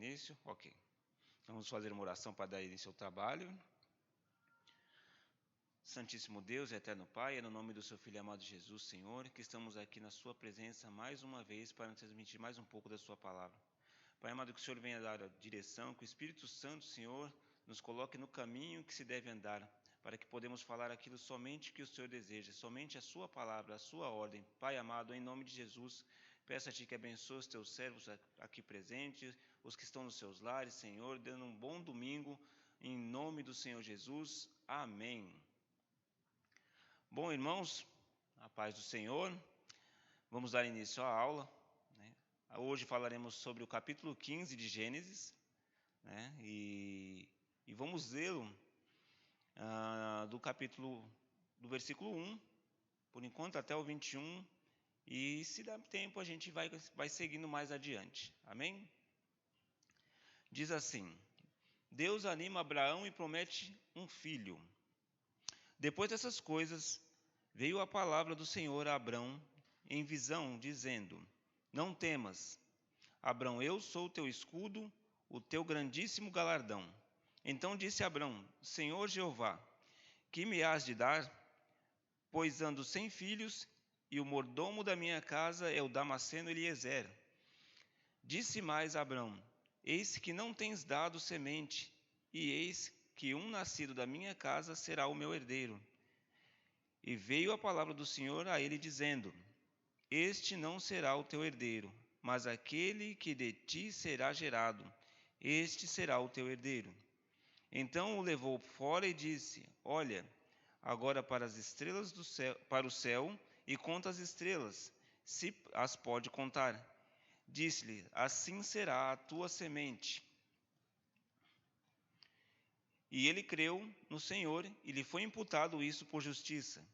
início? Ok. Vamos fazer uma oração para dar início ao trabalho. Santíssimo Deus e eterno Pai, é no nome do seu Filho amado Jesus, Senhor, que estamos aqui na sua presença mais uma vez para nos transmitir mais um pouco da sua palavra. Pai amado, que o Senhor venha dar a direção, que o Espírito Santo, Senhor, nos coloque no caminho que se deve andar, para que podemos falar aquilo somente que o Senhor deseja, somente a sua palavra, a sua ordem. Pai amado, em nome de Jesus, peço a Ti que abençoe os Teus servos aqui presentes, os que estão nos seus lares, Senhor, dando um bom domingo, em nome do Senhor Jesus. Amém. Bom, irmãos, a paz do Senhor, vamos dar início à aula. Hoje falaremos sobre o capítulo 15 de Gênesis, e vamos lê-lo do versículo 1, por enquanto até o 21, e se der tempo a gente vai seguindo mais adiante. Amém? Diz assim: Deus anima Abraão e promete um filho. Depois dessas coisas, veio a palavra do Senhor a Abrão em visão, dizendo: Não temas, Abrão, eu sou o teu escudo, o teu grandíssimo galardão. Então disse Abrão: Senhor Jeová, que me hás de dar? Pois ando sem filhos, e o mordomo da minha casa é o Damasceno Eliezer. Disse mais Abrão: Eis que não tens dado semente, e eis que um nascido da minha casa será o meu herdeiro. E veio a palavra do Senhor a ele, dizendo: Este não será o teu herdeiro, mas aquele que de ti será gerado, este será o teu herdeiro. Então o levou fora e disse: Olha, agora para as estrelas do céu, para o céu, e conta as estrelas, se as pode contar. Disse-lhe: Assim será a tua semente. E ele creu no Senhor, e lhe foi imputado isso por justiça.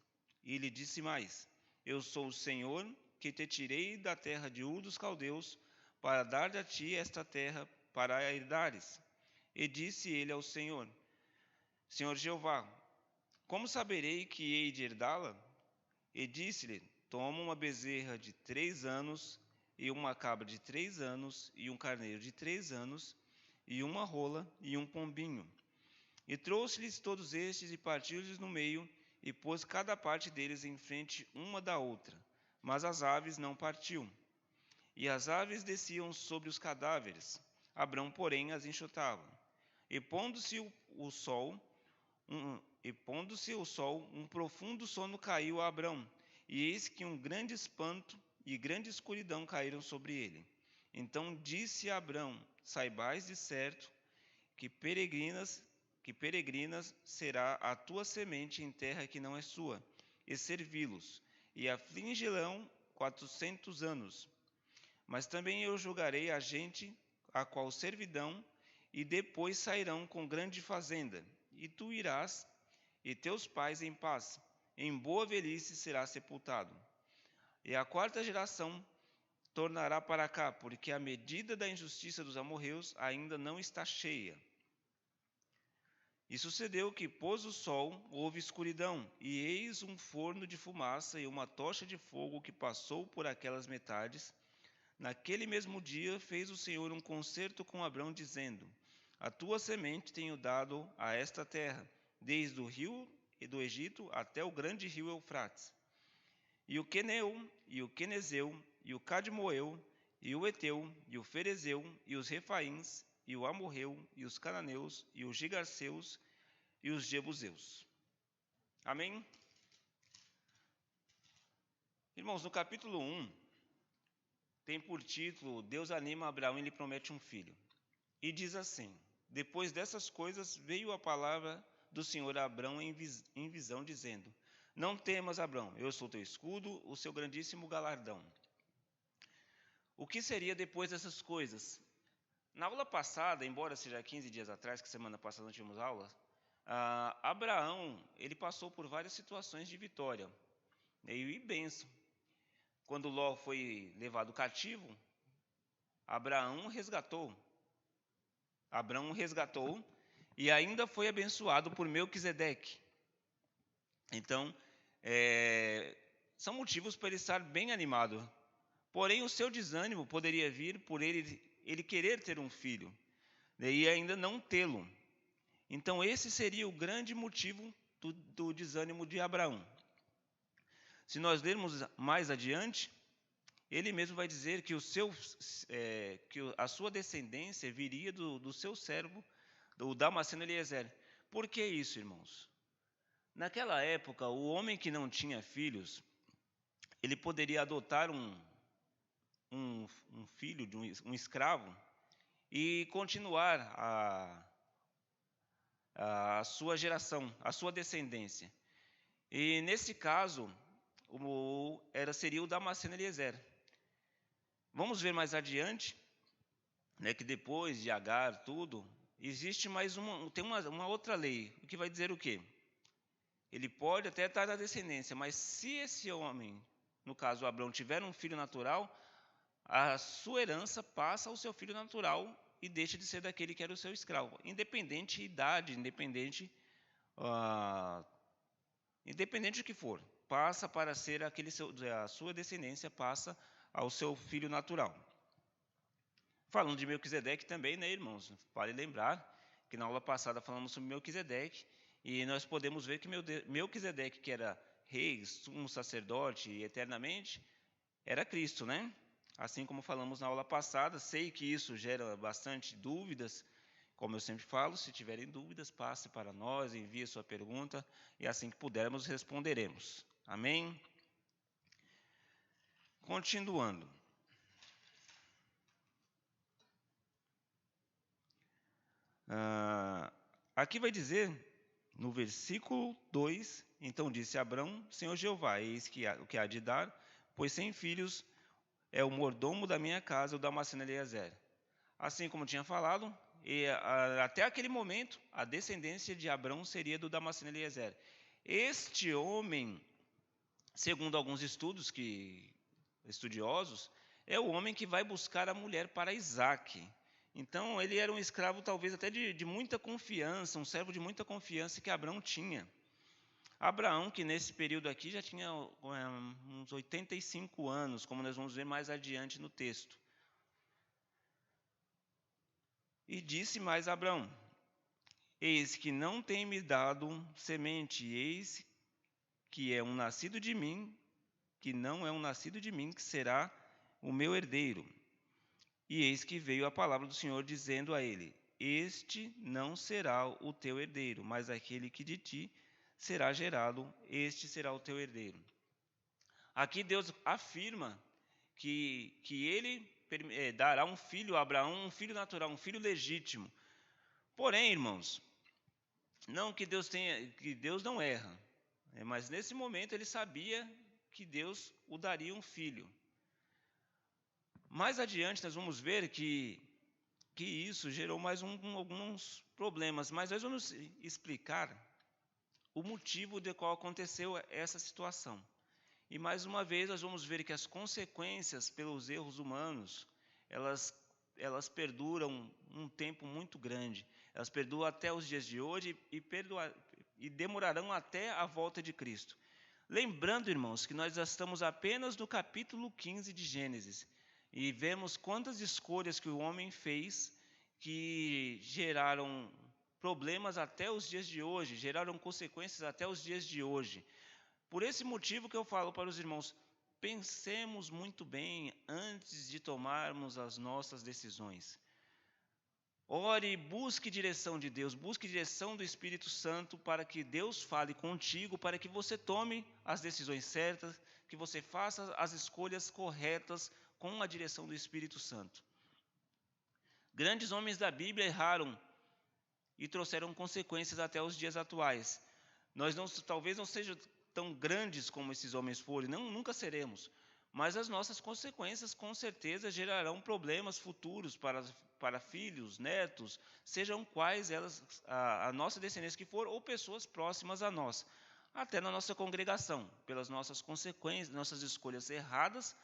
E lhe disse mais: Eu sou o Senhor, que te tirei da terra de Ur dos Caldeus, para dar a ti esta terra para a herdares. E disse ele ao Senhor: Senhor Jeová, como saberei que hei de herdá-la? E disse-lhe: Toma uma bezerra de 3 anos, e uma cabra de 3 anos, e um carneiro de 3 anos, e uma rola, e um pombinho. E trouxe-lhes todos estes, e partiu-lhes no meio, e pôs cada parte deles em frente uma da outra. Mas as aves não partiu. E as aves desciam sobre os cadáveres, Abrão, porém, as enxotava. E pondo-se o sol, um profundo sono caiu a Abrão, e eis que um grande espanto e grande escuridão caíram sobre ele. Então disse a Abrão: Saibais de certo que peregrinas será a tua semente em terra que não é sua, e servi-los, e afligirão 400 anos. Mas também eu julgarei a gente a qual servidão, e depois sairão com grande fazenda, e tu irás, e teus pais em paz, em boa velhice será sepultado. E a 4ª geração tornará para cá, porque a medida da injustiça dos amorreus ainda não está cheia. E sucedeu que pôs o sol, houve escuridão, e eis um forno de fumaça e uma tocha de fogo que passou por aquelas metades. Naquele mesmo dia fez o Senhor um concerto com Abrão, dizendo: A tua semente tenho dado a esta terra, desde o rio do Egito até o grande rio Eufrates. E o Queneu, e o Quenezeu, e o Cadmoeu, e o Eteu, e o Ferezeu, e os Refaíns, e o Amorreu, e os Cananeus, e os Gigarseus, e os Jebuseus. Amém? Irmãos, no capítulo 1, tem por título: Deus anima Abraão e lhe promete um filho. E diz assim: Depois dessas coisas veio a palavra do Senhor a Abrão em visão, dizendo: Não temas, Abrão, eu sou teu escudo, o seu grandíssimo galardão. O que seria depois dessas coisas? Na aula passada, embora seja 15 dias atrás, que semana passada nós tivemos aula, Abraão, ele passou por várias situações de vitória e bênção. Quando Ló foi levado cativo, Abraão resgatou e ainda foi abençoado por Melquisedeque. Então, são motivos para ele estar bem animado. Porém, o seu desânimo poderia vir por ele ele querer ter um filho, né, e ainda não tê-lo. Então esse seria o grande motivo do desânimo de Abraão. Se nós lermos mais adiante, ele mesmo vai dizer que, a sua descendência viria do seu servo, do Damasceno Eliezer. Por que isso, irmãos? Naquela época, o homem que não tinha filhos, ele poderia adotar um filho de um escravo e continuar a sua geração, a sua descendência. E nesse caso, seria o Damasceno Eliezer. Vamos ver mais adiante, né, que depois de Agar, tudo, existe tem uma outra lei, que vai dizer o quê? Ele pode até estar na descendência, mas se esse homem, no caso Abraão, tiver um filho natural, a sua herança passa ao seu filho natural e deixa de ser daquele que era o seu escravo, independente de idade, independente do que for, passa para ser a sua descendência passa ao seu filho natural. Falando de Melquisedeque também, né, irmãos? Vale lembrar que na aula passada falamos sobre Melquisedeque, e nós podemos ver que Melquisedeque, que era rei, sumo sacerdote e eternamente, era Cristo, né? Assim como falamos na aula passada. Sei que isso gera bastante dúvidas, como eu sempre falo, se tiverem dúvidas, passe para nós, envie sua pergunta, e assim que pudermos, responderemos. Amém? Continuando. Aqui vai dizer, no versículo 2, então disse Abrão, Senhor Jeová, eis o que há de dar, pois sem filhos é o mordomo da minha casa, o Damasceno Eliezer. Assim como tinha falado, até aquele momento, a descendência de Abrão seria do Damasceno Eliezer. Este homem, segundo alguns estudiosos, é o homem que vai buscar a mulher para Isaac. Então, ele era um escravo talvez até de muita confiança, um servo de muita confiança que Abraão tinha. Abraão, que nesse período aqui já tinha uns 85 anos, como nós vamos ver mais adiante no texto. E disse mais Abraão, eis que não tem me dado semente, eis que é um nascido de mim, que não é um nascido de mim, que será o meu herdeiro. E eis que veio a palavra do Senhor, dizendo a ele, este não será o teu herdeiro, mas aquele que de ti será gerado, este será o teu herdeiro. Aqui Deus afirma que ele dará um filho a Abraão, um filho natural, um filho legítimo. Porém, irmãos, não que Deus não erra, mas nesse momento ele sabia que Deus o daria um filho. Mais adiante nós vamos ver que isso gerou mais alguns problemas, mas nós vamos explicar o motivo de qual aconteceu essa situação. E mais uma vez nós vamos ver que as consequências pelos erros humanos, elas perduram um tempo muito grande. Elas perduram até os dias de hoje e demorarão até a volta de Cristo. Lembrando, irmãos, que nós já estamos apenas no capítulo 15 de Gênesis. E vemos quantas escolhas que o homem fez que geraram problemas até os dias de hoje, geraram consequências até os dias de hoje. Por esse motivo que eu falo para os irmãos, pensemos muito bem antes de tomarmos as nossas decisões. Ore, busque direção de Deus, busque direção do Espírito Santo para que Deus fale contigo, para que você tome as decisões certas, que você faça as escolhas corretas com a direção do Espírito Santo. Grandes homens da Bíblia erraram e trouxeram consequências até os dias atuais. Nós talvez não sejam tão grandes como esses homens foram, nunca seremos, mas as nossas consequências com certeza gerarão problemas futuros para filhos, netos, sejam quais elas, a nossa descendência que for, ou pessoas próximas a nós, até na nossa congregação, pelas nossas consequências, nossas escolhas erradas,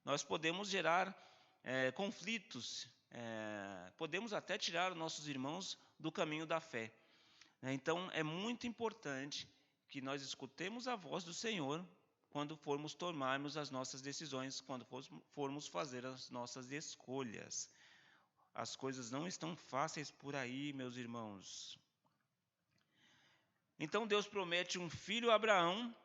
nós podemos gerar conflitos, podemos até tirar nossos irmãos do caminho da fé. Então, é muito importante que nós escutemos a voz do Senhor quando formos tomarmos as nossas decisões, quando formos fazer as nossas escolhas. As coisas não estão fáceis por aí, meus irmãos. Então Deus promete um filho a Abraão,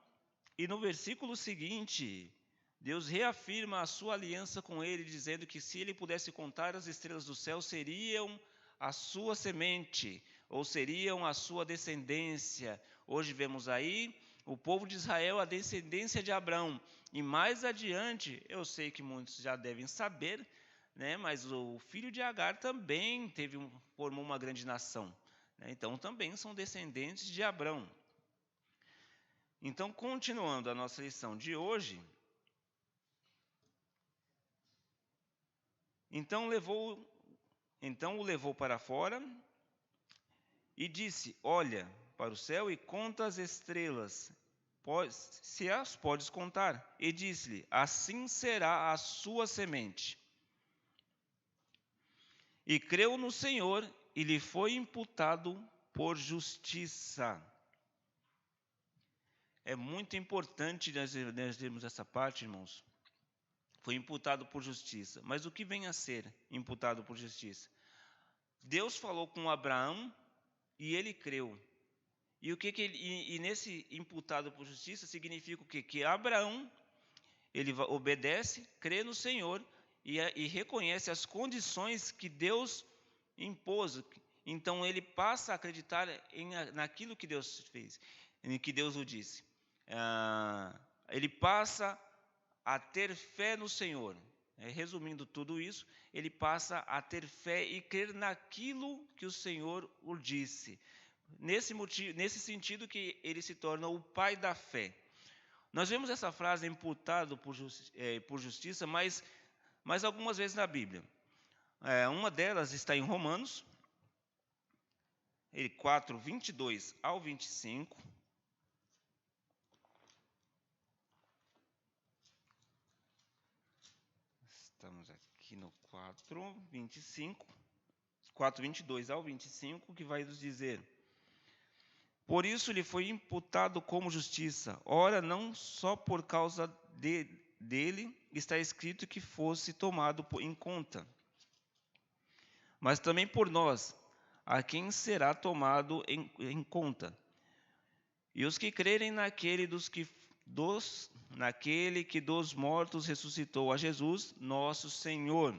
e no versículo seguinte, Deus reafirma a sua aliança com ele, dizendo que se ele pudesse contar as estrelas do céu, seriam a sua semente, ou seriam a sua descendência. Hoje vemos aí o povo de Israel, a descendência de Abraão. E mais adiante, eu sei que muitos já devem saber, né, mas o filho de Agar também formou uma grande nação. Né, então também são descendentes de Abraão. Então, continuando a nossa lição de hoje, então o levou para fora e disse: olha para o céu e conta as estrelas, se as podes contar. E disse-lhe: assim será a sua semente. E creu no Senhor, e lhe foi imputado por justiça. É muito importante nós vermos essa parte, irmãos. Foi imputado por justiça. Mas o que vem a ser imputado por justiça? Deus falou com Abraão e ele creu. E nesse imputado por justiça significa o quê? Que Abraão, ele obedece, crê no Senhor e reconhece as condições que Deus impôs. Então ele passa a acreditar naquilo que Deus fez, em que Deus o disse. Ele passa a ter fé no Senhor. Resumindo tudo isso, ele passa a ter fé e crer naquilo que o Senhor o disse. Nesse sentido que ele se torna o pai da fé. Nós vemos essa frase imputado por justiça, mas algumas vezes na Bíblia. Uma delas está em Romanos 4, 22 ao 25. Estamos aqui no 4, 25. 4, 22 ao 25, que vai nos dizer: por isso lhe foi imputado como justiça. Ora, não só por causa dele está escrito que fosse tomado em conta, mas também por nós, a quem será tomado em conta. E os que crerem naquele que dos mortos ressuscitou a Jesus, nosso Senhor.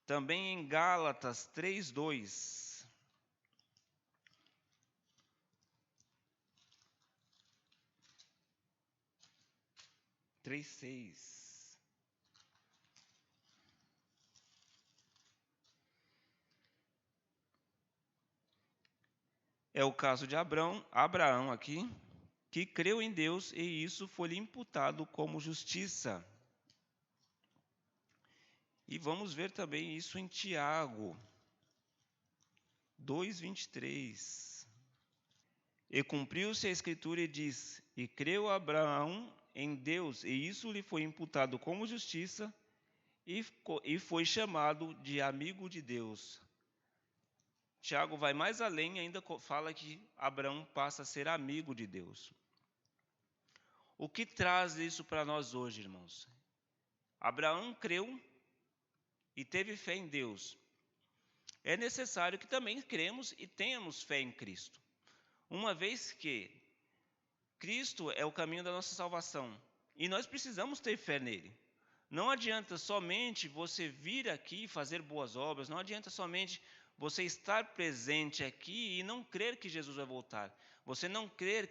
Também em Gálatas 3:2. 3:6. É o caso de Abraão aqui, que creu em Deus e isso foi-lhe imputado como justiça. E vamos ver também isso em Tiago 2:23. E cumpriu-se a escritura e diz: e creu Abraão em Deus, e isso lhe foi imputado como justiça, e foi chamado de amigo de Deus. Tiago vai mais além e ainda fala que Abraão passa a ser amigo de Deus. O que traz isso para nós hoje, irmãos? Abraão creu e teve fé em Deus. É necessário que também cremos e tenhamos fé em Cristo. Uma vez que Cristo é o caminho da nossa salvação e nós precisamos ter fé nele. Não adianta somente você vir aqui fazer boas obras, não adianta somente você estar presente aqui e não crer que Jesus vai voltar. Você não crer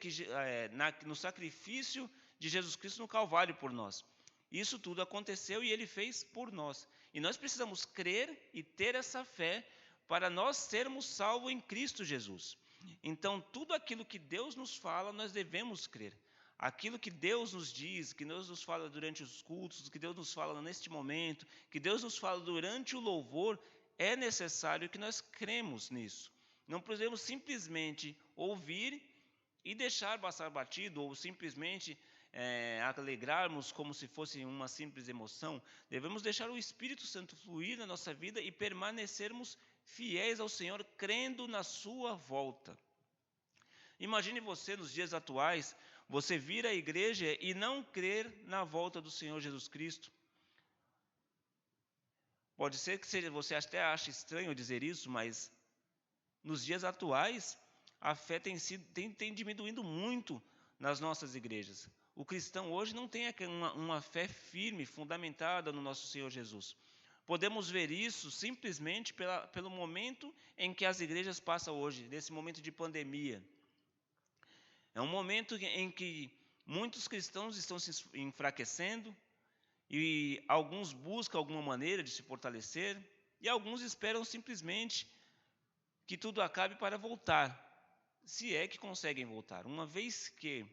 no sacrifício de Jesus Cristo no Calvário por nós. Isso tudo aconteceu e ele fez por nós. E nós precisamos crer e ter essa fé para nós sermos salvos em Cristo Jesus. Então, tudo aquilo que Deus nos fala, nós devemos crer. Aquilo que Deus nos diz, que Deus nos fala durante os cultos, que Deus nos fala neste momento, que Deus nos fala durante o louvor, é necessário que nós cremos nisso. Não podemos simplesmente ouvir e deixar passar batido, ou simplesmente alegrarmos como se fosse uma simples emoção. Devemos deixar o Espírito Santo fluir na nossa vida e permanecermos fiéis ao Senhor, crendo na sua volta. Imagine você nos dias atuais, você vir à igreja e não crer na volta do Senhor Jesus Cristo. Pode ser que você até ache estranho dizer isso, mas nos dias atuais, a fé tem diminuído muito nas nossas igrejas. O cristão hoje não tem uma fé firme, fundamentada no nosso Senhor Jesus. Podemos ver isso simplesmente pelo momento em que as igrejas passam hoje, nesse momento de pandemia. É um momento em que muitos cristãos estão se enfraquecendo e alguns buscam alguma maneira de se fortalecer e alguns esperam simplesmente que tudo acabe para voltar, se é que conseguem voltar. Uma vez que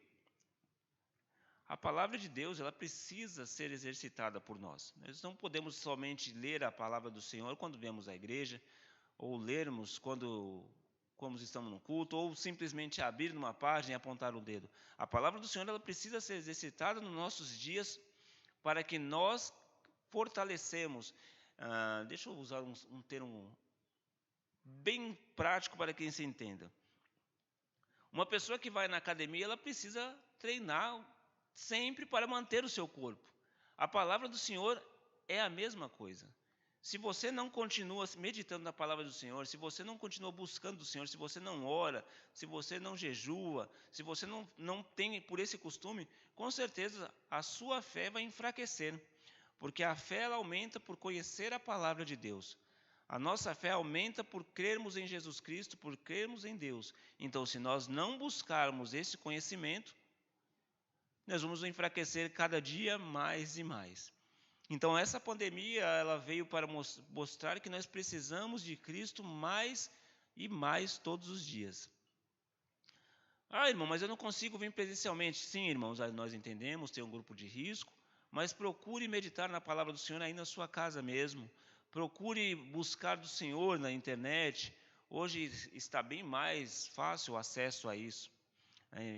a palavra de Deus, ela precisa ser exercitada por nós. Nós não podemos somente ler a palavra do Senhor quando viemos à igreja, ou lermos quando estamos no culto, ou simplesmente abrir numa página e apontar o dedo. A palavra do Senhor, ela precisa ser exercitada nos nossos dias para que nós fortalecemos. Deixa eu usar um termo bem prático para quem se entenda. Uma pessoa que vai na academia, ela precisa treinar sempre para manter o seu corpo. A palavra do Senhor é a mesma coisa. Se você não continua meditando na palavra do Senhor, se você não continua buscando o Senhor, se você não ora, se você não jejua, se você não tem por esse costume, com certeza a sua fé vai enfraquecer. Porque a fé ela aumenta por conhecer a palavra de Deus. A nossa fé aumenta por crermos em Jesus Cristo, por crermos em Deus. Então, se nós não buscarmos esse conhecimento, nós vamos enfraquecer cada dia mais e mais. Então, essa pandemia ela veio para mostrar que nós precisamos de Cristo mais e mais todos os dias. Irmão, mas eu não consigo vir presencialmente. Sim, irmãos, nós entendemos, tem um grupo de risco, mas procure meditar na palavra do Senhor aí na sua casa mesmo. Procure buscar do Senhor na internet. Hoje está bem mais fácil o acesso a isso.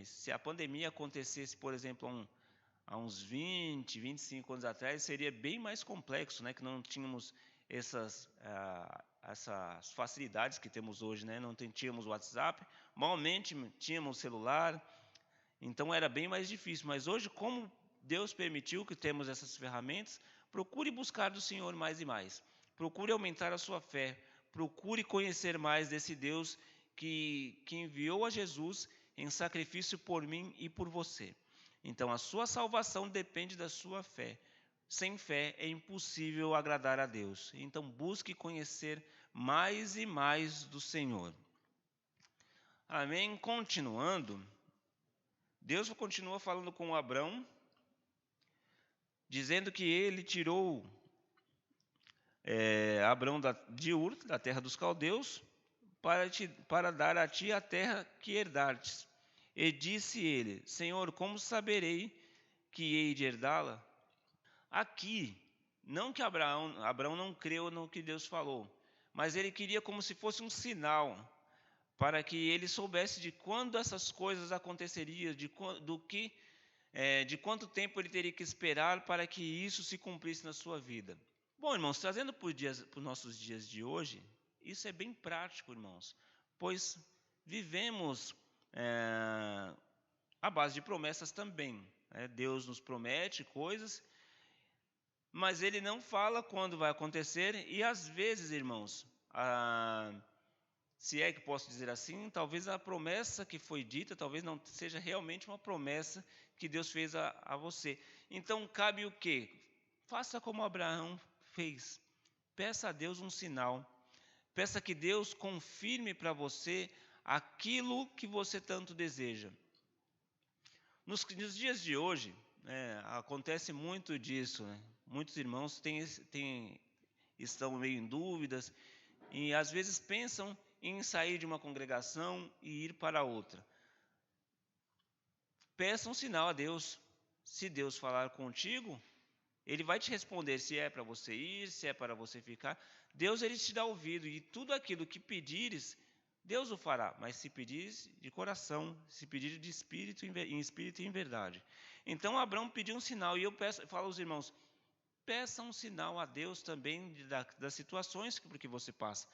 Se a pandemia acontecesse, por exemplo, há uns 20, 25 anos atrás, seria bem mais complexo, né? Que não tínhamos essas facilidades que temos hoje, né? Não tínhamos WhatsApp, malmente tínhamos celular, então era bem mais difícil. Mas hoje, como Deus permitiu que temos essas ferramentas, procure buscar do Senhor mais e mais. Procure aumentar a sua fé. Procure conhecer mais desse Deus que enviou a Jesus em sacrifício por mim e por você. Então, a sua salvação depende da sua fé. Sem fé é impossível agradar a Deus. Então, busque conhecer mais e mais do Senhor. Amém? Continuando, Deus continua falando com Abrão, dizendo que ele tirou Abrão de Ur, da terra dos caldeus, para dar a ti a terra que herdastes. E disse ele: Senhor, como saberei que hei de herdá-la? Aqui, não que Abraão não creu no que Deus falou, mas ele queria como se fosse um sinal, para que ele soubesse de quando essas coisas aconteceriam, de quanto tempo ele teria que esperar para que isso se cumprisse na sua vida. Bom, irmãos, trazendo para os nossos dias de hoje, isso é bem prático, irmãos, pois vivemos à base de promessas também. Deus nos promete coisas, mas Ele não fala quando vai acontecer, e às vezes, irmãos, se é que posso dizer assim, talvez a promessa que foi dita, talvez não seja realmente uma promessa que Deus fez a você. Então, cabe o quê? Faça como Abraão fez. Peça a Deus um sinal. Peça que Deus confirme para você aquilo que você tanto deseja. Nos dias de hoje, acontece muito disso, né? Muitos irmãos estão meio em dúvidas e às vezes pensam em sair de uma congregação e ir para outra. Peça um sinal a Deus. Se Deus falar contigo, Ele vai te responder se é para você ir, se é para você ficar. Deus, Ele te dá ouvido, e tudo aquilo que pedires, Deus o fará. Mas se pedires de coração, se pedir de espírito em espírito e em verdade. Então Abraão pediu um sinal, e eu falo aos irmãos, peça um sinal a Deus também das situações por que você passa.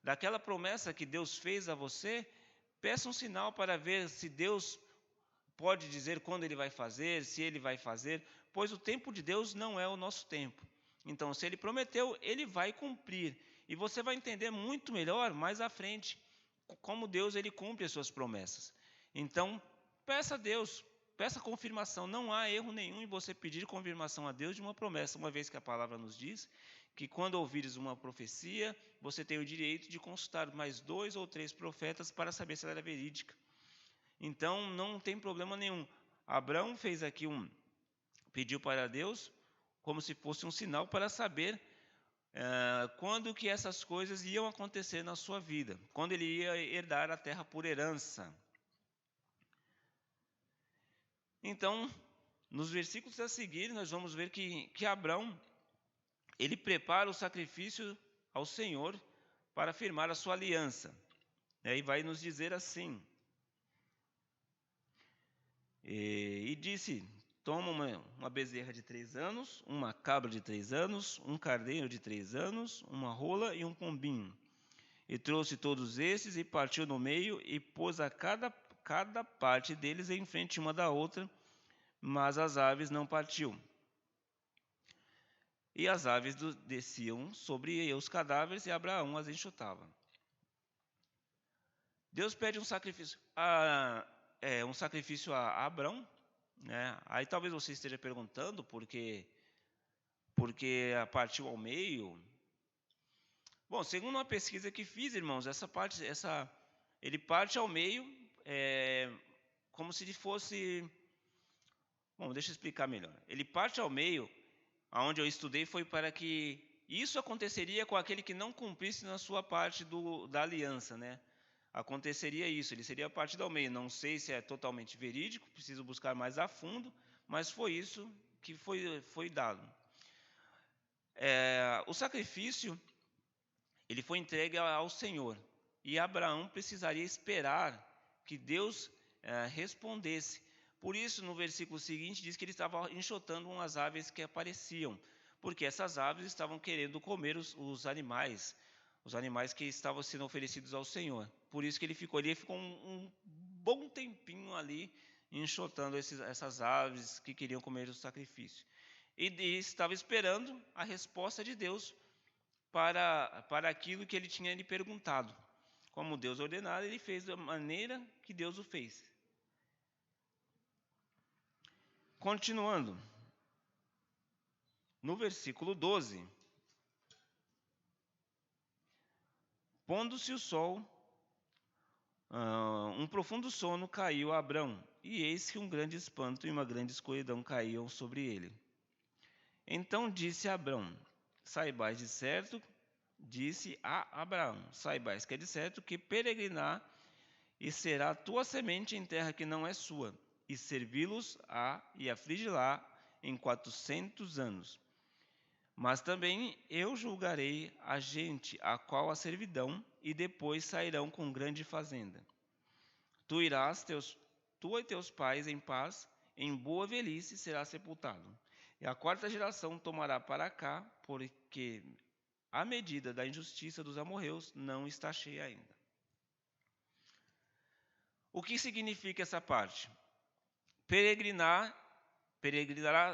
Daquela promessa que Deus fez a você, peça um sinal para ver se Deus pode dizer quando Ele vai fazer, se Ele vai fazer, pois o tempo de Deus não é o nosso tempo. Então, se ele prometeu, ele vai cumprir. E você vai entender muito melhor mais à frente como Deus ele cumpre as suas promessas. Então, peça a Deus, peça confirmação. Não há erro nenhum em você pedir confirmação a Deus de uma promessa, uma vez que a palavra nos diz que quando ouvires uma profecia, você tem o direito de consultar mais 2 ou 3 profetas para saber se ela era verídica. Então, não tem problema nenhum. Abraão fez aqui pediu para Deus como se fosse um sinal para saber quando que essas coisas iam acontecer na sua vida, quando ele ia herdar a terra por herança. Então, nos versículos a seguir, nós vamos ver que Abraão, ele prepara o sacrifício ao Senhor para firmar a sua aliança. E vai nos dizer assim, e disse: toma uma bezerra de 3 anos, uma cabra de 3 anos, um carneiro de 3 anos, uma rola e um pombinho. E trouxe todos esses e partiu no meio e pôs a cada parte deles em frente uma da outra, mas as aves não partiu. E as aves desciam sobre os cadáveres e Abraão as enxutava. Deus pede um sacrifício a Abraão, né? Aí talvez você esteja perguntando porque partiu ao meio. Bom, segundo uma pesquisa que fiz, irmãos, ele parte ao meio como se fosse... Bom, deixa eu explicar melhor. Ele parte ao meio, aonde eu estudei, foi para que isso aconteceria com aquele que não cumprisse na sua parte da aliança, né? Aconteceria isso, ele seria partido ao meio. Não sei se é totalmente verídico, preciso buscar mais a fundo, mas foi isso que foi dado. O sacrifício, ele foi entregue ao Senhor, e Abraão precisaria esperar que Deus respondesse. Por isso, no versículo seguinte, diz que ele estava enxotando umas aves que apareciam, porque essas aves estavam querendo comer os animais que estavam sendo oferecidos ao Senhor. Por isso que ele ficou um bom tempinho ali, enxotando essas aves que queriam comer o sacrifício. E estava esperando a resposta de Deus para aquilo que ele tinha lhe perguntado. Como Deus ordenara, ele fez da maneira que Deus o fez. Continuando, no versículo 12, pondo-se o sol, um profundo sono caiu a Abrão, e eis que um grande espanto e uma grande escuridão caíam sobre ele. Então disse a Abrão: saibais de certo, disse a Abraão: saibais que é de certo que peregrinar e será a tua semente em terra que não é sua, e servi-los-á e afligi-lá em 400 anos. Mas também eu julgarei a gente a qual a servidão, e depois sairão com grande fazenda. Tu irás, tu e teus pais em paz, em boa velhice será sepultado. E a 4ª geração tomará para cá, porque a medida da injustiça dos amorreus não está cheia ainda. O que significa essa parte? Peregrinará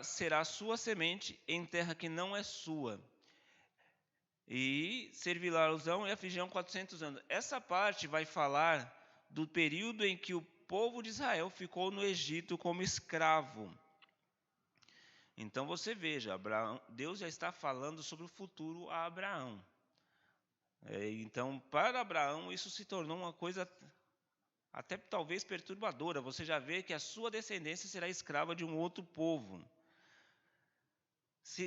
será sua semente em terra que não é sua. E servi-la-ão e afligirão 400 anos. Essa parte vai falar do período em que o povo de Israel ficou no Egito como escravo. Então você veja, Deus já está falando sobre o futuro a Abraão. Então, para Abraão, isso se tornou uma coisa até talvez perturbadora. Você já vê que a sua descendência será escrava de um outro povo.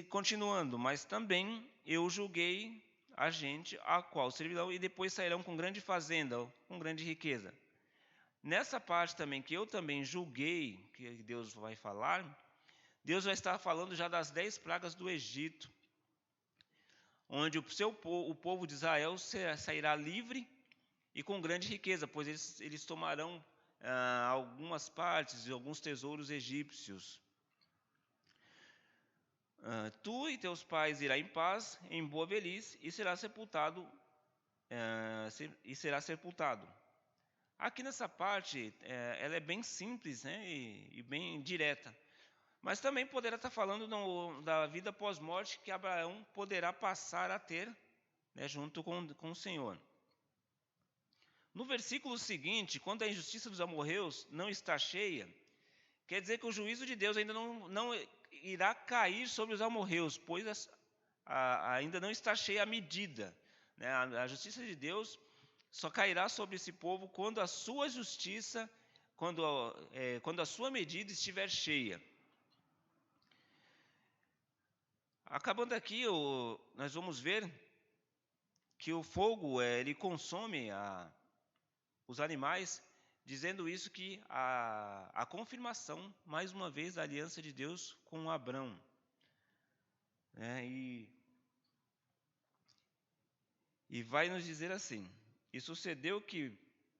Continuando, mas também eu julguei a gente a qual servirão, e depois sairão com grande fazenda, com grande riqueza. Nessa parte também, que eu também julguei, que Deus vai falar, Deus vai estar falando já das 10 pragas do Egito, onde o povo de Israel sairá livre e com grande riqueza, pois eles tomarão algumas partes e alguns tesouros egípcios. Tu e teus pais irá em paz, em boa velhice, e será sepultado. Aqui nessa parte, ela é bem simples, né, e bem direta. Mas também poderá estar falando da vida pós-morte que Abraão poderá passar a ter, né, junto com o Senhor. No versículo seguinte, quando a injustiça dos amorreus não está cheia, quer dizer que o juízo de Deus ainda não irá cair sobre os amorreus, pois ainda não está cheia a medida, né? A justiça de Deus só cairá sobre esse povo quando a sua justiça, quando a sua medida estiver cheia. Acabando aqui, nós vamos ver que o fogo ele consome os animais, dizendo isso que a confirmação, mais uma vez, da aliança de Deus com Abrão. E vai nos dizer assim: e sucedeu que,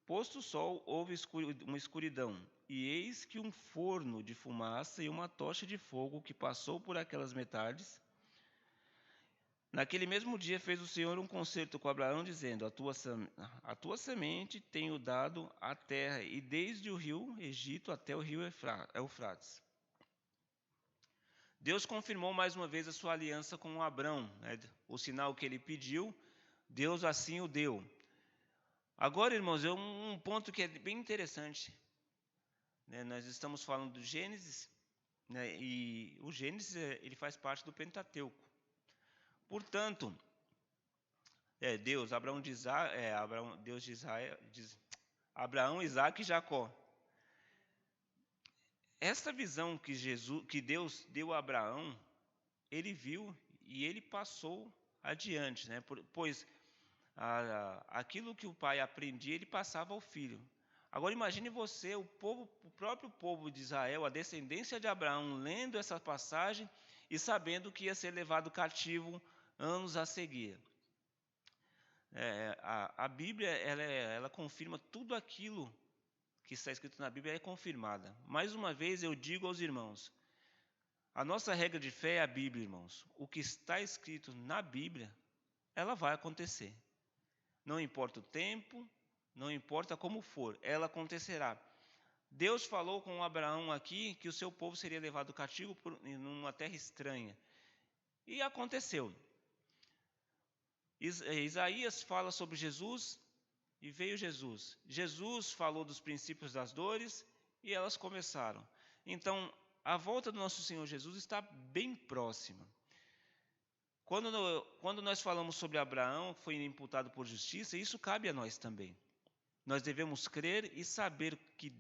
posto o sol, houve uma escuridão, e eis que um forno de fumaça e uma tocha de fogo que passou por aquelas metades. Naquele mesmo dia fez o Senhor um concerto com Abraão, dizendo: a tua semente tenho dado a terra, e desde o rio Egito até o rio Eufrates. Deus confirmou mais uma vez a sua aliança com Abrão, né? O sinal que ele pediu, Deus assim o deu. Agora, irmãos, um ponto que é bem interessante, né? Nós estamos falando do Gênesis, né? E o Gênesis ele faz parte do Pentateuco. Portanto, Deus, Abraão de Isaac, Deus de Israel, Abraão, Isaac e Jacó. Essa visão que Deus deu a Abraão, ele viu e ele passou adiante, né? Pois aquilo que o pai aprendia, ele passava ao filho. Agora imagine você, o próprio povo de Israel, a descendência de Abraão, lendo essa passagem e sabendo que ia ser levado cativo anos a seguir. A Bíblia ela confirma tudo aquilo que está escrito na Bíblia, é confirmada. Mais uma vez eu digo aos irmãos, a nossa regra de fé é a Bíblia, irmãos. O que está escrito na Bíblia, ela vai acontecer. Não importa o tempo, não importa como for, ela acontecerá. Deus falou com Abraão aqui que o seu povo seria levado cativo numa terra estranha. E aconteceu. Isaías fala sobre Jesus e veio Jesus. Jesus falou dos princípios das dores e elas começaram. Então, a volta do nosso Senhor Jesus está bem próxima. Quando nós falamos sobre Abraão, que foi imputado por justiça, isso cabe a nós também. Nós devemos crer e saber que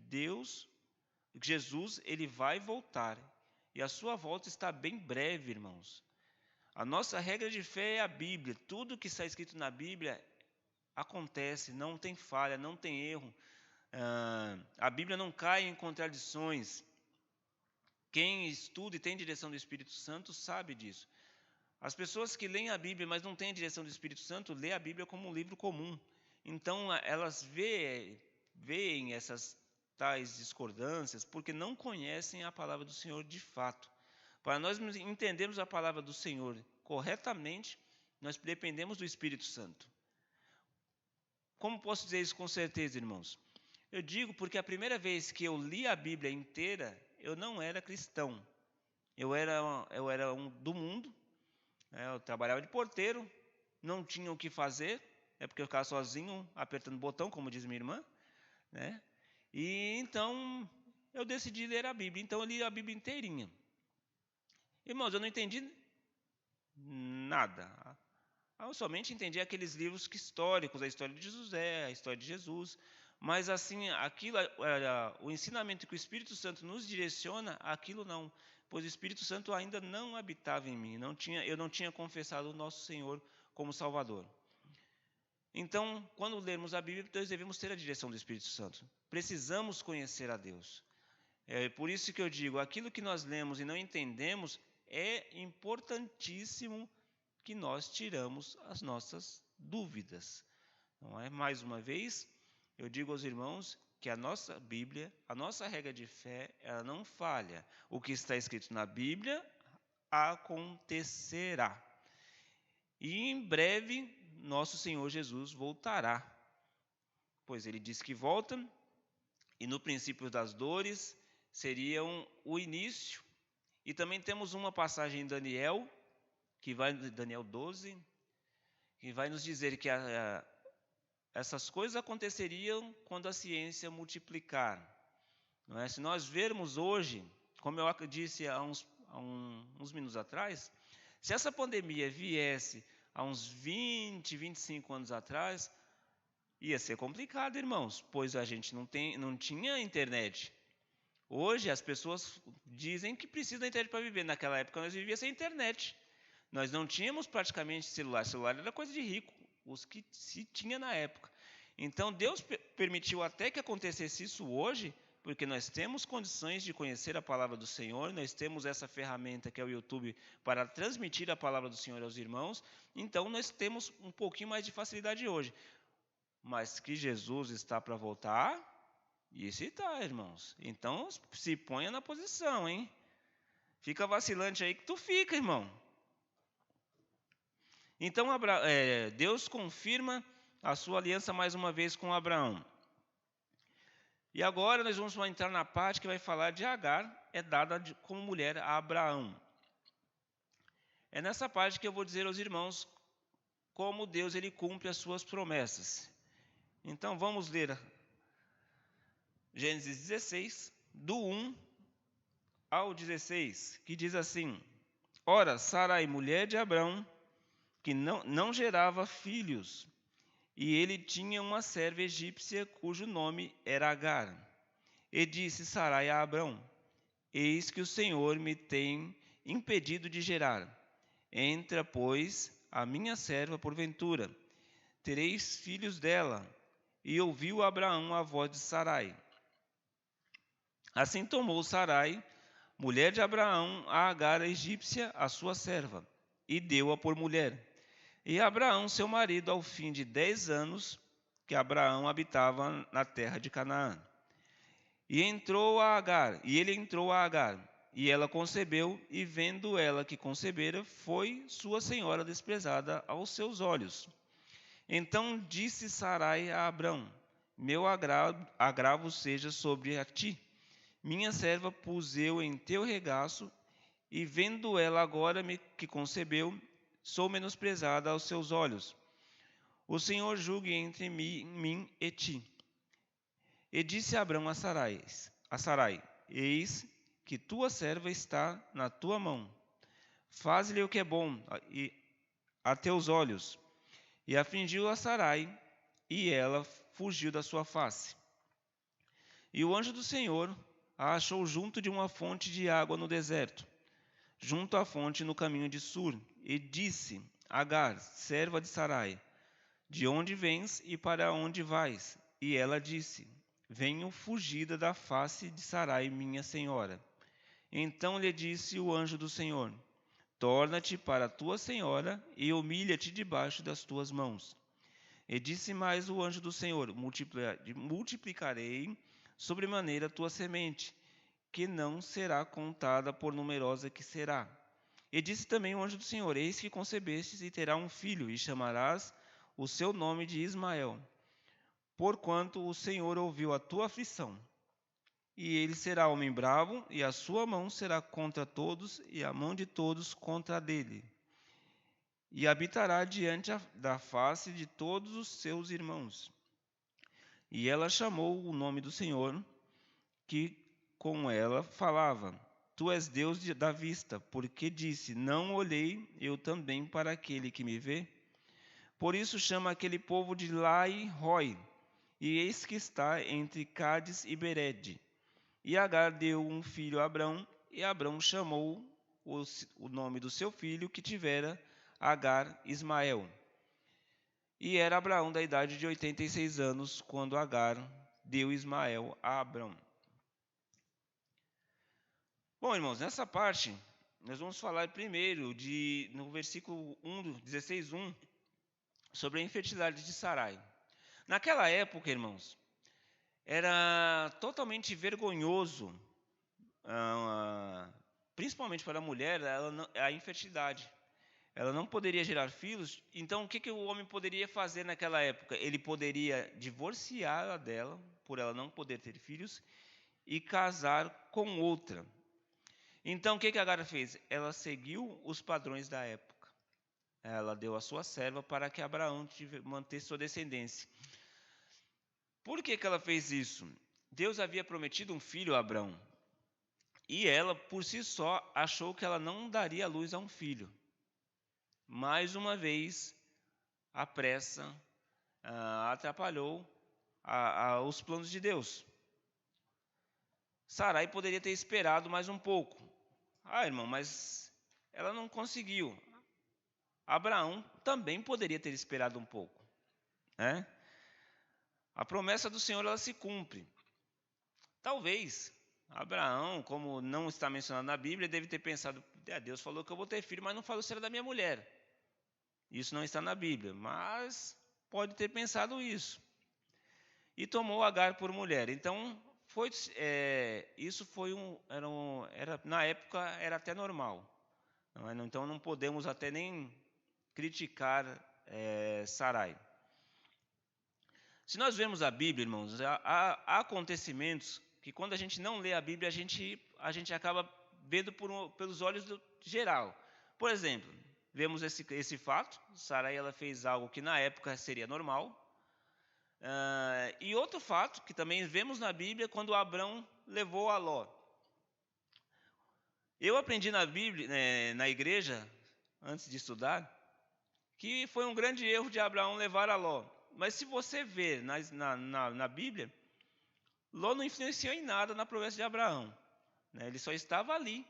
Jesus, ele vai voltar. E a sua volta está bem breve, irmãos. A nossa regra de fé é a Bíblia. Tudo que está escrito na Bíblia acontece, não tem falha, não tem erro. A Bíblia não cai em contradições. Quem estuda e tem direção do Espírito Santo sabe disso. As pessoas que leem a Bíblia, mas não têm a direção do Espírito Santo, lê a Bíblia como um livro comum. Então, elas veem essas tais discordâncias porque não conhecem a palavra do Senhor de fato. Para nós entendermos a palavra do Senhor corretamente, nós dependemos do Espírito Santo. Como posso dizer isso com certeza, irmãos? Eu digo porque a primeira vez que eu li a Bíblia inteira, eu não era cristão. Eu era do mundo, eu trabalhava de porteiro, não tinha o que fazer, porque eu ficava sozinho apertando botão, como diz minha irmã, né? E então eu decidi ler a Bíblia. Então eu li a Bíblia inteirinha. Irmãos, eu não entendi nada. Eu somente entendi aqueles livros históricos, a história de José, a história de Jesus. Mas assim, o ensinamento que o Espírito Santo nos direciona, aquilo não. Pois o Espírito Santo ainda não habitava em mim. Eu não tinha confessado o nosso Senhor como Salvador. Então, quando lermos a Bíblia, nós devemos ter a direção do Espírito Santo. Precisamos conhecer a Deus. É por isso que eu digo, aquilo que nós lemos e não entendemos, é importantíssimo que nós tiramos as nossas dúvidas. Não é? Mais uma vez, eu digo aos irmãos que a nossa Bíblia, a nossa regra de fé, ela não falha. O que está escrito na Bíblia acontecerá. E em breve, nosso Senhor Jesus voltará. Pois ele disse que volta, e no princípio das dores seriam o início E também temos uma passagem em Daniel, Daniel 12, que vai nos dizer que essas coisas aconteceriam quando a ciência multiplicar. Não é? Se nós vermos hoje, como eu disse há uns minutos atrás, se essa pandemia viesse há uns 20, 25 anos atrás, ia ser complicado, irmãos, pois a gente não tinha internet. Hoje as pessoas dizem que precisa da internet para viver. Naquela época nós vivíamos sem internet. Nós não tínhamos praticamente celular. Celular era coisa de rico, os que se tinha na época. Então Deus permitiu até que acontecesse isso hoje, porque nós temos condições de conhecer a palavra do Senhor, nós temos essa ferramenta que é o YouTube para transmitir a palavra do Senhor aos irmãos, então nós temos um pouquinho mais de facilidade hoje. Mas que Jesus está para voltar, isso está, irmãos. Então se ponha na posição, hein? Fica vacilante aí que tu fica, irmão. Então Deus confirma a sua aliança mais uma vez com Abraão. E agora nós vamos entrar na parte que vai falar de Agar, é dada como mulher a Abraão. É nessa parte que eu vou dizer aos irmãos como Deus ele cumpre as suas promessas. Então vamos ler Gênesis 16, do 1 ao 16, que diz assim: Ora, Sarai, mulher de Abraão, que não gerava filhos, e ele tinha uma serva egípcia cujo nome era Agar. E disse Sarai a Abrão: Eis que o Senhor me tem impedido de gerar. Entra, pois, a minha serva porventura. Tereis filhos dela. E ouviu Abraão a voz de Sarai. Assim tomou Sarai, mulher de Abraão, a Agar a egípcia, a sua serva, e deu-a por mulher. E Abraão, seu marido, ao fim de 10 anos, que Abraão habitava na terra de Canaã. E ele entrou a Agar, e ela concebeu, e vendo ela que concebera, foi sua senhora desprezada aos seus olhos. Então disse Sarai a Abrão: Meu agravo seja sobre a ti. Minha serva pus eu em teu regaço, e vendo ela agora que concebeu, sou menosprezada aos seus olhos. O Senhor julgue entre mim e ti. E disse Abrão a Sarai: Eis que tua serva está na tua mão. Faze-lhe o que é bom a teus olhos. E afligiu a Sarai, e ela fugiu da sua face. E o anjo do Senhor a achou junto de uma fonte de água no deserto, junto à fonte no caminho de Sur, e disse: Agar, serva de Sarai, de onde vens e para onde vais? E ela disse: Venho fugida da face de Sarai, minha senhora. Então lhe disse o anjo do Senhor: Torna-te para a tua senhora e humilha-te debaixo das tuas mãos. E disse mais o anjo do Senhor: Multiplicarei sobremaneira a tua semente, que não será contada por numerosa que será. E disse também o anjo do Senhor: Eis que concebestes e terá um filho, e chamarás o seu nome de Ismael, porquanto o Senhor ouviu a tua aflição. E ele será homem bravo, e a sua mão será contra todos, e a mão de todos contra a dele. E habitará diante da face de todos os seus irmãos. E ela chamou o nome do Senhor, que com ela falava: Tu és Deus da vista, porque disse: Não olhei eu também para aquele que me vê? Por isso chama aquele povo de Lai-Roi, e eis que está entre Cádiz e Berede. E Agar deu um filho a Abrão, e Abrão chamou o nome do seu filho que tivera Agar, Ismael. E era Abraão da idade de 86 anos, quando Agar deu Ismael a Abrão. Bom, irmãos, nessa parte, nós vamos falar primeiro, no versículo 16:1, sobre a infertilidade de Sarai. Naquela época, irmãos, era totalmente vergonhoso, principalmente para a mulher, a infertilidade. Ela não poderia gerar filhos, então o que o homem poderia fazer naquela época? Ele poderia divorciá-la dela, por ela não poder ter filhos, e casar com outra. Então, o que Agar fez? Ela seguiu os padrões da época. Ela deu a sua serva para que Abraão mantesse sua descendência. Por que ela fez isso? Deus havia prometido um filho a Abraão. E ela, por si só, achou que ela não daria luz a um filho. Mais uma vez, a pressa atrapalhou os planos de Deus. Sarai poderia ter esperado mais um pouco. Irmão, mas ela não conseguiu. Abraão também poderia ter esperado um pouco, né? A promessa do Senhor, ela se cumpre. Talvez Abraão, como não está mencionado na Bíblia, deve ter pensado: Deus falou que eu vou ter filho, mas não falou se era da minha mulher. Isso não está na Bíblia, mas pode ter pensado isso. E tomou Agar por mulher. Então, isso foi na época era até normal. Então, não podemos até nem criticar Sarai. Se nós vemos a Bíblia, irmãos, há acontecimentos que quando a gente não lê a Bíblia, a gente acaba vendo pelos olhos geral. Por exemplo, vemos esse fato: Sarai, ela fez algo que na época seria normal. E outro fato que também vemos na Bíblia, quando Abrão levou a Ló. Eu aprendi na Bíblia, na igreja, antes de estudar, que foi um grande erro de Abraão levar a Ló. Mas se você ver na Bíblia, Ló não influenciou em nada na promessa de Abraão, né? Ele só estava ali,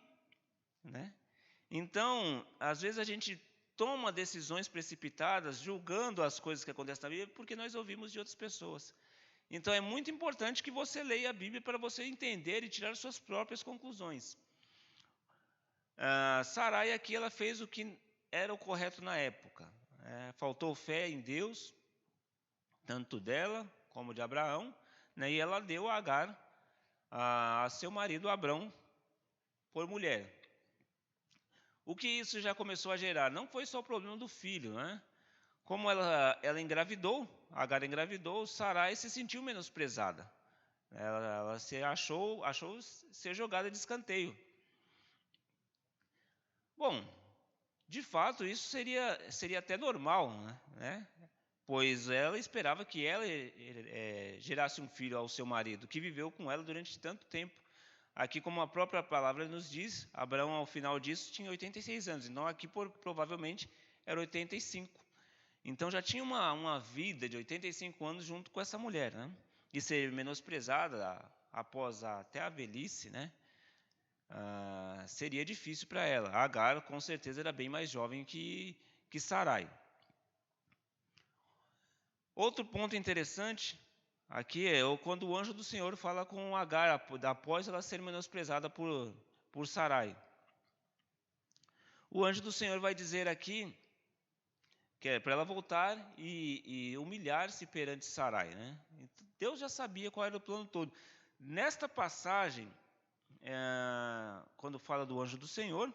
né? Então, às vezes a gente toma decisões precipitadas, julgando as coisas que acontecem na Bíblia, porque nós ouvimos de outras pessoas. Então, é muito importante que você leia a Bíblia para você entender e tirar suas próprias conclusões. Sarai aqui, ela fez o que era o correto na época. Faltou fé em Deus, tanto dela como de Abraão, né? E ela deu a Agar a seu marido Abrão por mulher. O que isso já começou a gerar? Não foi só o problema do filho, né? Como ela engravidou, Agar engravidou, Sarai se sentiu menosprezada. Ela se achou ser jogada de escanteio. Bom, de fato, isso seria até normal, né? Pois ela esperava que ela gerasse um filho ao seu marido, que viveu com ela durante tanto tempo. Aqui, como a própria palavra nos diz, Abraão, ao final disso, tinha 86 anos. Então, aqui, provavelmente, era 85. Então, já tinha uma vida de 85 anos junto com essa mulher, né? E ser menosprezada após até a velhice, né? Seria difícil para ela. Agar, com certeza, era bem mais jovem que Sarai. Outro ponto interessante aqui é quando o anjo do Senhor fala com Agar, após ela ser menosprezada por Sarai. O anjo do Senhor vai dizer aqui que é para ela voltar e humilhar-se perante Sarai, né? Deus já sabia qual era o plano todo. Nesta passagem, quando fala do anjo do Senhor,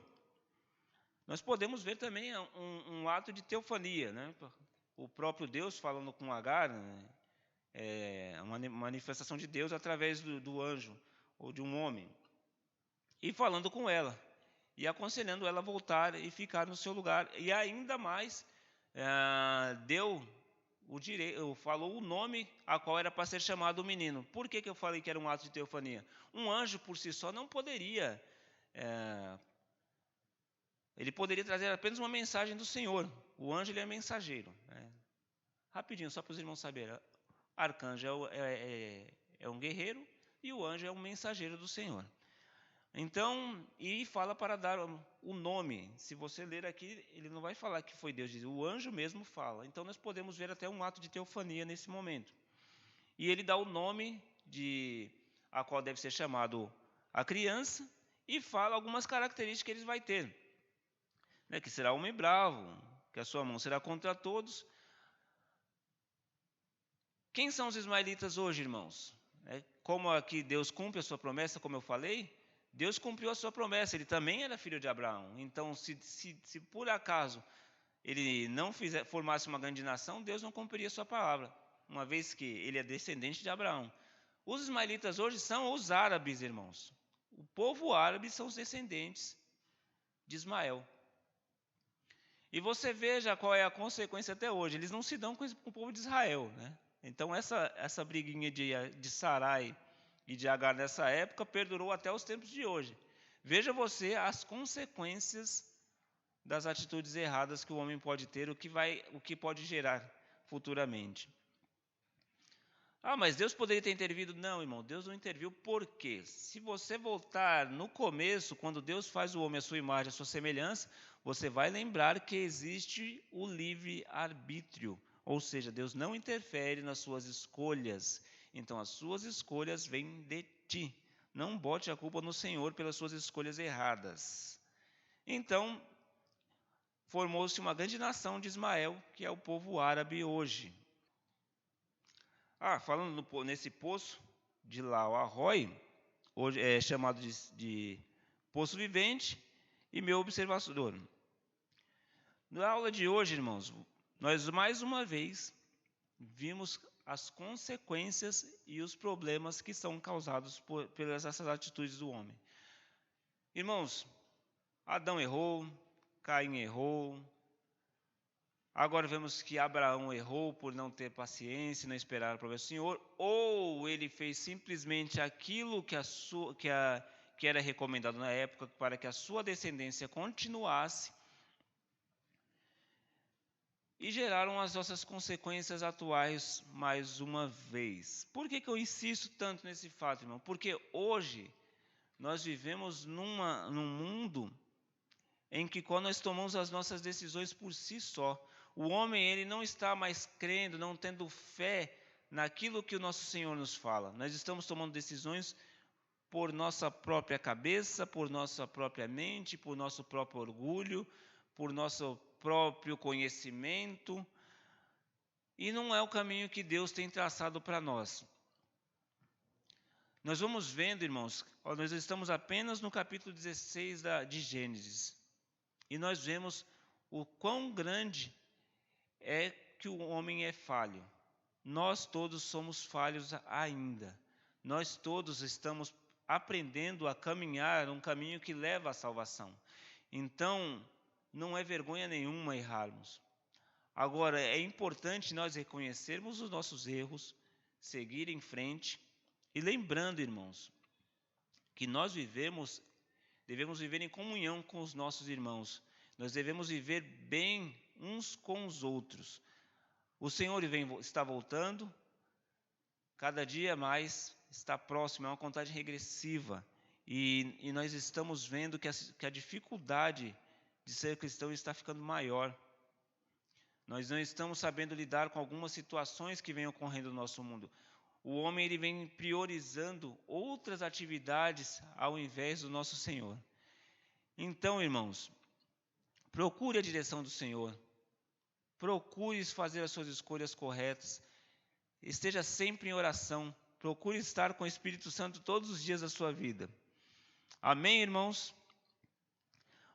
nós podemos ver também um ato de teofania, né? O próprio Deus falando com Agar, né? Uma manifestação de Deus através do anjo ou de um homem, e falando com ela e aconselhando ela a voltar e ficar no seu lugar. E ainda mais falou o nome a qual era para ser chamado o menino. Por que eu falei que era um ato de teofania? Um anjo por si só não poderia, ele poderia trazer apenas uma mensagem do Senhor. O anjo, ele é mensageiro, né? Rapidinho, só para os irmãos saberem: arcanjo é um guerreiro e o anjo é um mensageiro do Senhor. Então, e fala para dar o nome. Se você ler aqui, ele não vai falar que foi Deus, o anjo mesmo fala. Então, nós podemos ver até um ato de teofania nesse momento. E ele dá o nome a qual deve ser chamado a criança e fala algumas características que ele vai ter, né? Que será homem bravo, que a sua mão será contra todos. Quem são os ismaelitas hoje, irmãos? Como aqui Deus cumpre a sua promessa, como eu falei, Deus cumpriu a sua promessa, ele também era filho de Abraão. Então, se por acaso ele não formasse uma grande nação, Deus não cumpriria a sua palavra, uma vez que ele é descendente de Abraão. Os ismaelitas hoje são os árabes, irmãos. O povo árabe são os descendentes de Ismael. E você veja qual é a consequência até hoje. Eles não se dão com o povo de Israel, né? Então essa briguinha de Sarai e de Agar nessa época perdurou até os tempos de hoje. Veja você as consequências das atitudes erradas que o homem pode ter, o que pode gerar futuramente. Ah, mas Deus poderia ter intervido? Não, irmão, Deus não interviu. Por quê? Se você voltar no começo, quando Deus faz o homem à sua imagem, à sua semelhança, você vai lembrar que existe o livre-arbítrio. Ou seja, Deus não interfere nas suas escolhas. Então, as suas escolhas vêm de ti. Não bote a culpa no Senhor pelas suas escolhas erradas. Então, formou-se uma grande nação de Ismael, que é o povo árabe hoje. Falando nesse poço de Lau-Arroi, hoje é chamado de Poço Vivente, e meu observador. Na aula de hoje, irmãos, nós mais uma vez vimos as consequências e os problemas que são causados pelas essas atitudes do homem. Irmãos, Adão errou, Caim errou. Agora vemos que Abraão errou por não ter paciência, não esperar a promessa do Senhor, ou ele fez simplesmente aquilo que era recomendado na época para que a sua descendência continuasse, e geraram as nossas consequências atuais mais uma vez. Por que eu insisto tanto nesse fato, irmão? Porque hoje nós vivemos num mundo em que quando nós tomamos as nossas decisões por si só, o homem ele não está mais crendo, não tendo fé naquilo que o nosso Senhor nos fala. Nós estamos tomando decisões por nossa própria cabeça, por nossa própria mente, por nosso próprio orgulho, por nosso próprio conhecimento. E não é o caminho que Deus tem traçado para nós. Nós vamos vendo, irmãos, nós estamos apenas no capítulo 16 de Gênesis. E nós vemos o quão grande é que o homem é falho. Nós todos somos falhos ainda. Nós todos estamos aprendendo a caminhar um caminho que leva à salvação. Então, não é vergonha nenhuma errarmos. Agora, é importante nós reconhecermos os nossos erros, seguir em frente e lembrando, irmãos, que nós devemos viver em comunhão com os nossos irmãos. Nós devemos viver bem uns com os outros. O Senhor está voltando, cada dia mais está próximo, é uma contagem regressiva. E nós estamos vendo que a dificuldade de ser cristão está ficando maior. Nós não estamos sabendo lidar com algumas situações que vêm ocorrendo no nosso mundo. O homem ele vem priorizando outras atividades ao invés do nosso Senhor. Então, irmãos, procure a direção do Senhor. Procure fazer as suas escolhas corretas. Esteja sempre em oração. Procure estar com o Espírito Santo todos os dias da sua vida. Amém, irmãos?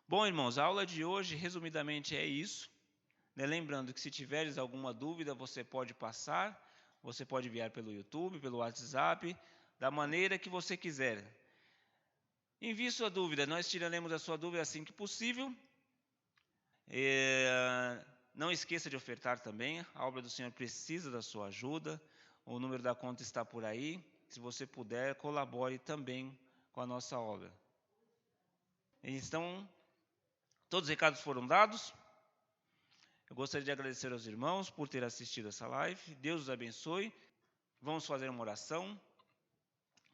Bom, irmãos, a aula de hoje, resumidamente, é isso. Lembrando que se tiveres alguma dúvida, você pode passar, você pode enviar pelo YouTube, pelo WhatsApp, da maneira que você quiser. Envie sua dúvida, nós tiraremos a sua dúvida assim que possível. Não esqueça de ofertar também, a obra do Senhor precisa da sua ajuda, o número da conta está por aí. Se você puder, colabore também com a nossa obra. Então, todos os recados foram dados. Eu gostaria de agradecer aos irmãos por ter assistido essa live. Deus os abençoe. Vamos fazer uma oração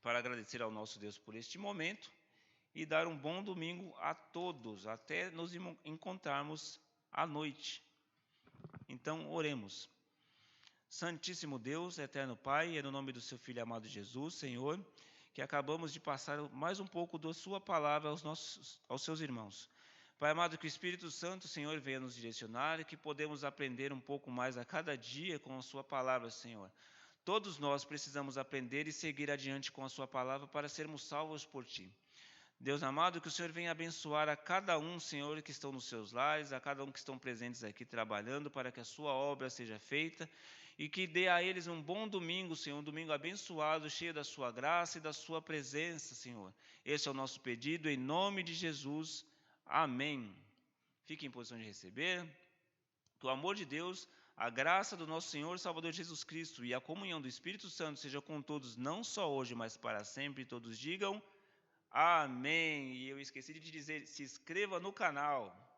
para agradecer ao nosso Deus por este momento e dar um bom domingo a todos, até nos encontrarmos à noite. Então, oremos. Santíssimo Deus, eterno Pai, é no nome do seu Filho amado Jesus, Senhor, que acabamos de passar mais um pouco da sua palavra aos seus irmãos. Pai amado, que o Espírito Santo, Senhor, venha nos direcionar e que podemos aprender um pouco mais a cada dia com a sua palavra, Senhor. Todos nós precisamos aprender e seguir adiante com a sua palavra para sermos salvos por Ti. Deus amado, que o Senhor venha abençoar a cada um, Senhor, que estão nos seus lares, a cada um que estão presentes aqui trabalhando para que a sua obra seja feita e que dê a eles um bom domingo, Senhor, um domingo abençoado, cheio da sua graça e da sua presença, Senhor. Esse é o nosso pedido, em nome de Jesus. Amém. Fique em posição de receber. Que o amor de Deus, a graça do nosso Senhor e Salvador Jesus Cristo e a comunhão do Espírito Santo seja com todos, não só hoje, mas para sempre. Todos digam amém. E eu esqueci de dizer, se inscreva no canal.